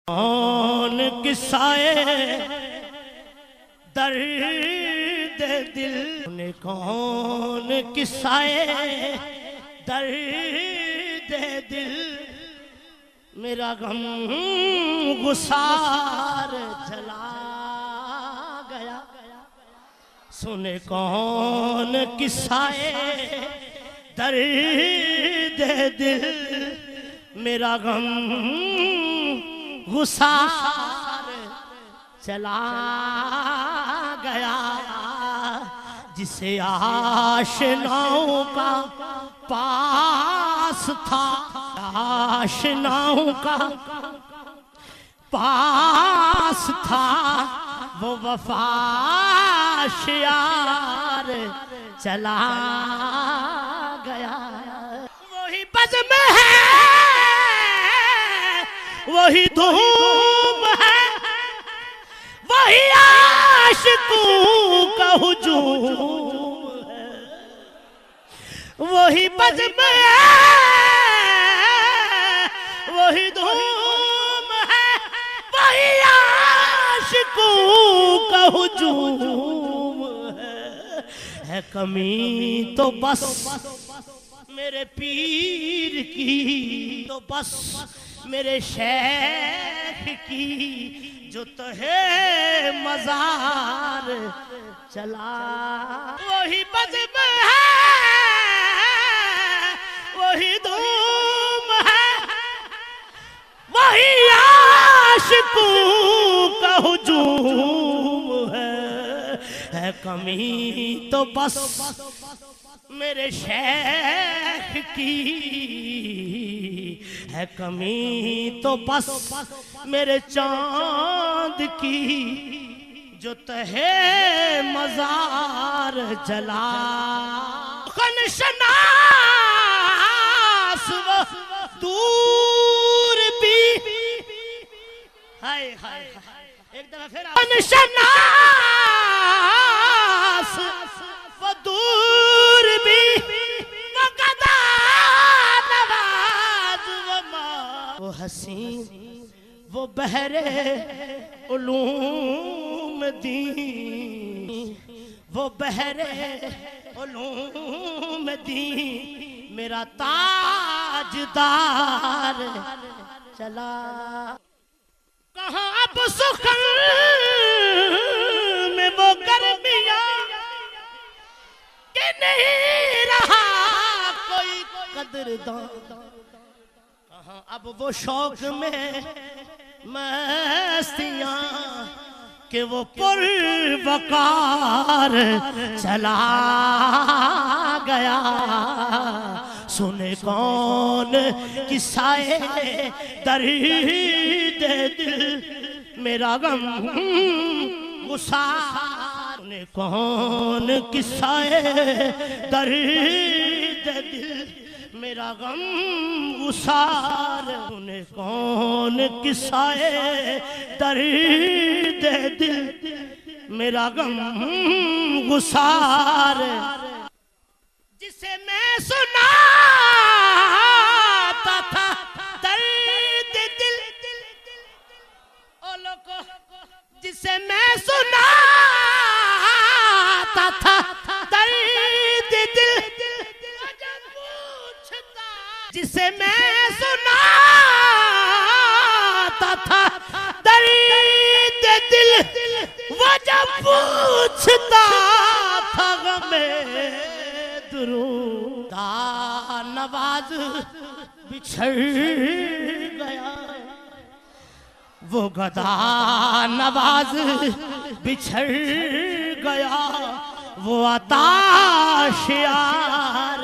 کون قصائے درد دل، کون قصائے درد دل، میرا غم غسار جلا گیا. سنے کون قصائے درد دل، میرا غم غسار چلا گیا. جسے آشناؤں کا پاس تھا، آشناؤں کا پاس تھا، وہ وفا شیار چلا گیا. وہی بزم ہے، وہی دھوم ہے، وہی عاشقوں کا ہجوم ہے. وہی بزم ہے، وہی دھوم ہے، وہی عاشقوں کا ہجوم ہے. کمی تو بس میرے پیر کی، تو بس میرے شیخ کی، جو تہے مزار چلا. وہی بزم ہے، وہی دھوم ہے، وہی عاشقوں کا ہجوم ہے. کمی تو بس میرے شیخ کی ہے، کمی تو بس میرے چاند کی، جو تہے مزار جلا. خن شناس وہ دور بھی، ہائے ہائے ایک دفعہ پھر خن شناس وہ دور بھی، وہ گدا نواز وہ ماں، وہ حسین وہ بحر علوم دین، وہ بحر علوم دین، میرا تاجدار چلا. کہاں اب سخن میں وہ گرمیاں کہ نہیں رہا کوئی قدردان. کہاں اب وہ شوق میں مستیاں کہ وہ پر وقار چلا گیا. سنے کون قصائے درد دل، میرا غم غسار. سنے کون قصائے درد دل، میرا غم غسار. سنے کون قصائے درد دل، میرا غم غسار. جسے میں سناتا تھا درد دل، او لوگو جسے میں سناتا تھا درد دل، جسے میں سناتا تھا درد دل، وہ جب پوچھتا تھا غمیں درود نواز بچھڑ گیا. وہ گدا نواز بچھڑ گیا، وہ عطا شیار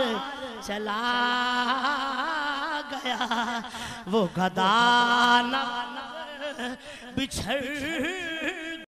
چلا گیا. وہ گدا نواز بچھڑ